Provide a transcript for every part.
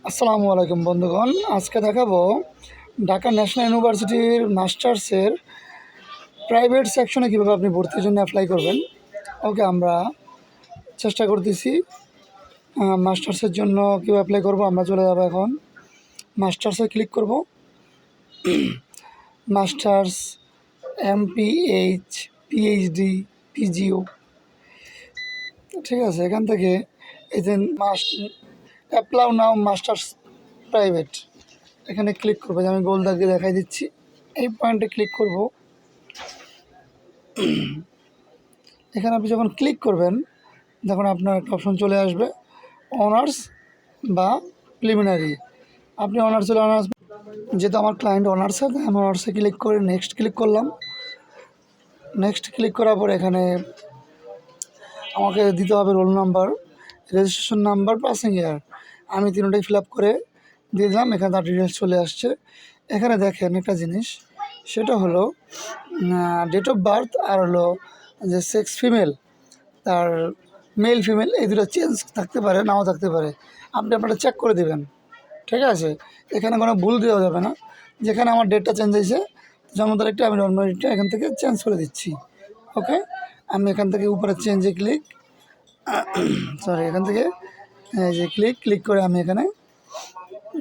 আসসালামু আলাইকুম বন্ধুগণ, আজকে দেখাবো ঢাকা ন্যাশনাল ইউনিভার্সিটির মাস্টার্সের প্রাইভেট সেকশনে কীভাবে আপনি ভর্তির জন্য অ্যাপ্লাই করবেন। ওকে, আমরা চেষ্টা করতেছি মাস্টার্সের জন্য কীভাবে অ্যাপ্লাই করব। আমরা চলে যাবো এখন মাস্টার্সে ক্লিক করব। মাস্টার্স, MPH, PhD, PGO, ঠিক আছে। এখান থেকে এই যে অ্যাপ্লাই নাও মাস্টার্স প্রাইভেট, এখানে ক্লিক করবো। আমি গোল দাগিয়ে দেখাই দিচ্ছি, এই পয়েন্টে ক্লিক করব। এখানে আপনি যখন ক্লিক করবেন তখন আপনার একটা অপশন চলে আসবে অনার্স বা প্রিলিমিনারি। আপনি অনার্স হলে অনার্স, যেহেতু আমার ক্লায়েন্ট অনার্সে, আমি অনার্সে ক্লিক করে নেক্সট ক্লিক করলাম। নেক্সট ক্লিক করার পর এখানে আমাকে দিতে হবে roll number, registration number, passing ইয়ার। আমি তিনটাই ফিল আপ করে দিয়ে দিলাম। এখানে তার ডিটেলস চলে আসছে। এখানে দেখেন একটা জিনিস, সেটা হলো ডেট অফ বার্থ আর হলো যে সেক্স ফিমেল, তার মেল ফিমেল এই দুটো চেঞ্জ থাকতে পারে, নাও থাকতে পারে। আপনি আপনারা চেক করে দেবেন, ঠিক আছে। এখানে কোনো ভুল দেওয়া যাবে না। যেখানে আমার ডেটটা চেঞ্জ হয়েছে, জন্ম তারিখটা আমি জন্ম তারিখটা এখান থেকে চেঞ্জ করে দিচ্ছি। ওকে, আমি এখান থেকে উপরে চেঞ্জে ক্লিক, এখান থেকে যে ক্লিক করে আমি এখানে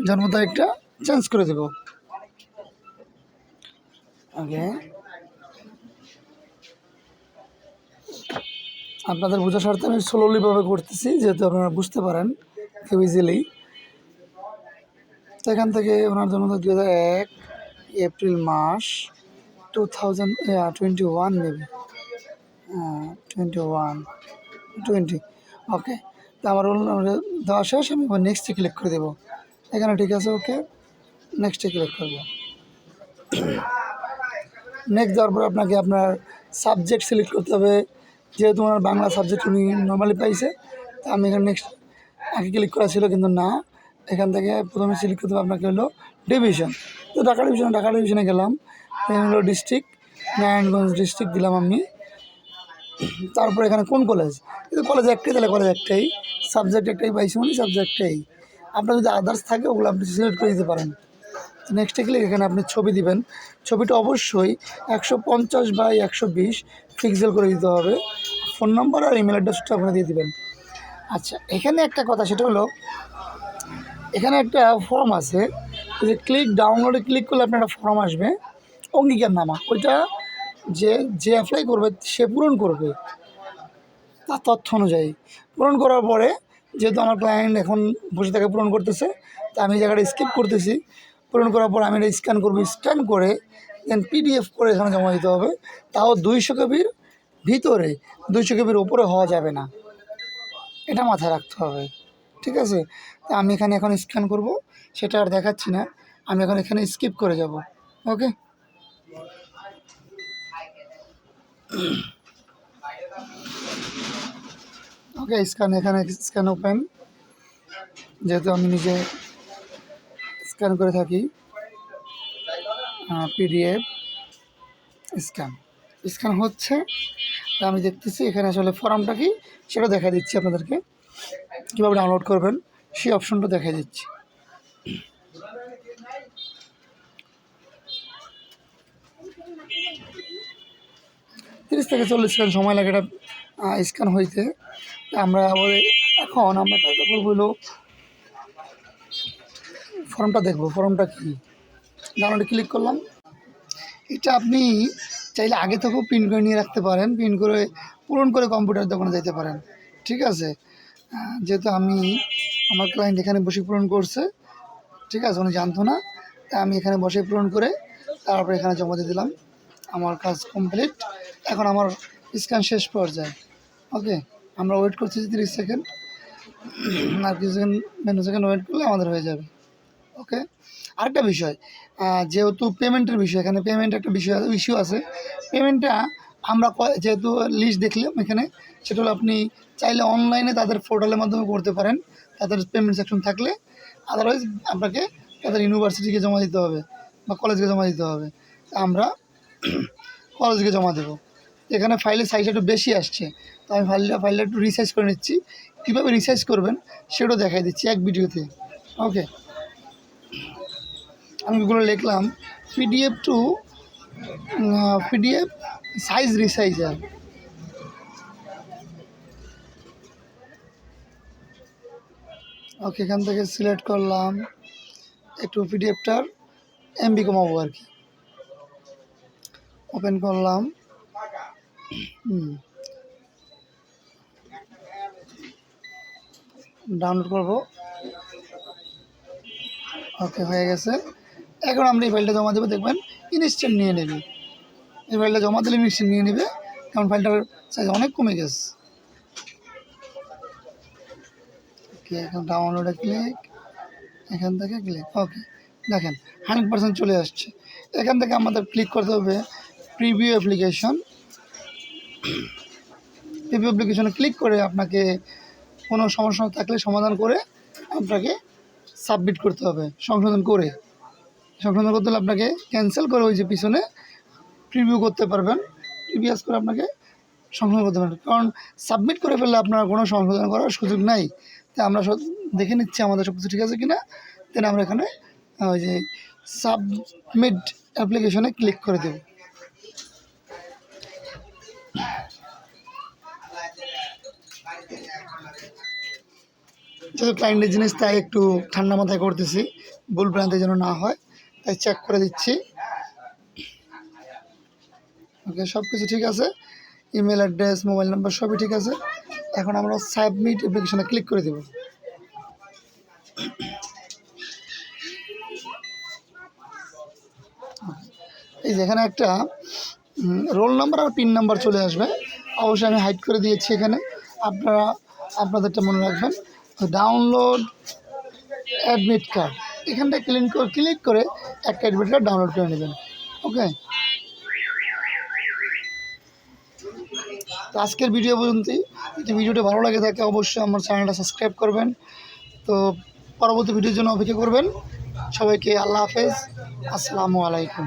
জন্ম তারিখটা চেঞ্জ করে দেব। ওকে, আপনাদের বোঝার স্বার্থে আমি স্লোলিভাবে করতেছি, যেহেতু আপনারা বুঝতে পারেন খুব ইজিলি। তো এখান থেকে ওনার জন্ম 2001 এপ্রিল মাস 2021 মেবি 20 ওকে। তো আমার রোল দেওয়া শেষ, আমি নেক্সটে ক্লিক করে দেবো। এখানে ঠিক আছে, ওকে, নেক্সটে ক্লিক করবো। নেক্সট দেওয়ার পর আপনাকে আপনার সাবজেক্ট সিলেক্ট করতে হবে। যেহেতু ওনার বাংলা সাবজেক্ট উনি নর্মালি পাইছে, তা আমি এখানে নেক্সট আগে ক্লিক করা ছিল, কিন্তু না, এখান থেকে প্রথমে সিলেক্ট করতে হবে আপনাকে হলো ডিভিশন। তো ঢাকা ডিভিশনে গেলাম। এখানে হলো ডিস্ট্রিক্ট, নারায়ণগঞ্জ ডিস্ট্রিক্ট দিলাম আমি। তারপর এখানে কোন কলেজ, কিন্তু কলেজ একটাই, তাহলে কলেজ একটাই, সাবজেক্ট একটাই পাইছি, উনি সাবজেক্ট একটাই। আপনার যদি আদার্স থাকে ওগুলো আপনি সিলেক্ট করে দিতে পারেন। নেক্সটে ক্লিক, এখানে আপনি ছবি দিবেন। ছবিটা অবশ্যই 150x120 পিক্সেল করে দিতে হবে। ফোন নাম্বার আর ইমেল অ্যাড্রেসটা আপনি দিয়ে দেবেন। আচ্ছা, এখানে একটা কথা, সেটা হলো এখানে একটা ফর্ম আছে, যে ডাউনলোডে ক্লিক করলে আপনার একটা ফর্ম আসবে অঙ্গীকারনামা। ওইটা যে অ্যাপ্লাই করবে সে পূরণ করবে তার তথ্য অনুযায়ী। পূরণ করার পরে, যেহেতু আমার ক্লায়েন্ট এখন বসে থেকে পূরণ করতেছে, তা আমি জায়গাটা স্কিপ করতেছি। পূরণ করার পর আমি এটা স্ক্যান করবো। স্ক্যান করে দেন PDF করে এখানে জমা দিতে হবে। তাও 200 কেবির ভিতরে, 200 কেবির ওপরে হওয়া যাবে না, এটা মাথায় রাখতে হবে, ঠিক আছে। তা আমি এখানে এখন স্ক্যান করব, সেটা আর দেখাচ্ছি না। আমি এখন এখানে স্কিপ করে যাব। ওকে, এখানে স্ক্যান ওপেন, যেহেতু আমি নিজে স্ক্যান করে থাকি। PDF স্ক্যান হচ্ছে, তা আমি দেখতেছি এখানে আসলে ফর্মটা কি সেটা দেখা দিচ্ছি আপনাদেরকে। কীভাবে ডাউনলোড করবেন সেই অপশনটা দেখা দিচ্ছি। 30 থেকে 40 সেকেন্ড সময় লাগে এটা স্ক্যান হইতে। আমরা এখন আমরা কাজটা করবো হলো ফর্মটা দেখবো, ফর্মটা কী। ডাউনলোডে ক্লিক করলাম। এটা আপনি চাইলে আগে থেকেও প্রিন্ট করে নিয়ে রাখতে পারেন, প্রিন্ট করে পূরণ করে কম্পিউটার দোকানে যেতে পারেন, ঠিক আছে। যেহেতু আমার ক্লায়েন্ট এখানে বসে পূরণ করছে, ঠিক আছে, উনি জানতো না, তাই আমি এখানে বসে পূরণ করে তারপরে এখানে জমা দিয়ে দিলাম। আমার কাজ কমপ্লিট। এখন আমার স্ক্যান শেষ পর্যায়ে। ওকে, আমরা ওয়েট করছি 30 সেকেন্ড, আর কিছু সেকেন্ড ওয়েট করলে আমাদের হয়ে যাবে। ওকে, আরেকটা বিষয়, যেহেতু পেমেন্টের বিষয়, এখানে পেমেন্ট একটা ইস্যু আছে। পেমেন্টটা আমরা যেহেতু লিস্ট দেখলাম এখানে, সেটা হলো আপনি চাইলে অনলাইনে তাদের পোর্টালের মাধ্যমে করতে পারেন, তাদের পেমেন্ট সেকশন থাকলে। আদারওয়াইজ আপনাকে তাদের ইউনিভার্সিটিকে জমা দিতে হবে বা কলেজকে জমা দিতে হবে। আমরা কলেজকে জমা দেবো। এখানে ফাইলের সাইজ একটু বেশি আসছে, তো আমি ফাইলটা একটু রিসাইজ করে নিচ্ছি। কীভাবে রিসাইজ করবেন সেটাও দেখাই দিচ্ছি এক ভিডিওতে। ওকে, আমি এগুলো লিখলাম PDF to PDF size resizer. Okay, এখান থেকে সিলেক্ট করলাম, একটু পিডিএফটার এমবি কমাবো আর কি। ওপেন করলাম, ডাউনলোড করব। ওকে, হয়ে গেছে। এখন আমরা এই ফাইলটা জমা দেবো, দেখবেন ইনস্ট্যান্ট নিয়ে নেবে। এই ফাইলটা জমা দিলে ইনস্ট্যান্ট নিয়ে নেবে, কারণ ফাইলটার সাইজ অনেক কমে গেছে। ওকে, এখন ডাউনলোডে ক্লিক, এখান থেকে ক্লিক। ওকে, দেখেন 100% চলে আসছে। এখান থেকে আমাদের ক্লিক করতে হবে প্রিভিউ অ্যাপ্লিকেশন। প্রিভিউ অ্যাপ্লিকেশনে ক্লিক করে আপনাকে কোনো সমস্যা থাকলে সমাধান করে আপনাকে সাবমিট করতে হবে। সংশোধন করতে হলে আপনাকে ক্যান্সেল করে ওই যে পিছনে প্রিভিউ করতে পারবেন, প্রিভিয়াস করে আপনাকে সংশোধন করতে পারবেন। কারণ সাবমিট করে ফেললে আপনার কোনো সংশোধন করার সুযোগ নাই। তাই আমরা সব দেখে নিচ্ছি আমাদের সব কিছু ঠিক আছে কিনা, দেন আমরা এখানে ওই যে সাবমিট অ্যাপ্লিকেশনে ক্লিক করে দেব। যেহেতু ক্লায়েন্টের জিনিস তাই একটু ঠান্ডা মাথায় করতেছি, ভুল ভ্রান্তি যেন না হয়, তাই চেক করে দিচ্ছি। ওকে, সব কিছু ঠিক আছে, ইমেল অ্যাড্রেস, মোবাইল নাম্বার সবই ঠিক আছে। এখন আমরা সাবমিট অ্যাপ্লিকেশনে ক্লিক করে দেব। এই যে এখানে একটা রোল নাম্বার আর পিন নাম্বার চলে আসবে, অবশ্যই আমি হাইড করে দিয়েছি। এখানে আপনারা আপনাদেরটা মনে রাখবেন, ডাউনলোড অ্যাডমিট কার্ড, এখানটায় ক্লিক করে একটা অ্যাডমিট কার্ড ডাউনলোড করে নেবেন। ওকে, তো আজকের ভিডিও পর্যন্তই। যদি ভিডিওটা ভালো লাগে থাকে অবশ্যই আমার চ্যানেলটা সাবস্ক্রাইব করবেন। তো পরবর্তী ভিডিওর জন্য অপেক্ষা করবেন। সবাইকে আল্লাহ হাফেজ, আসসালামু আলাইকুম।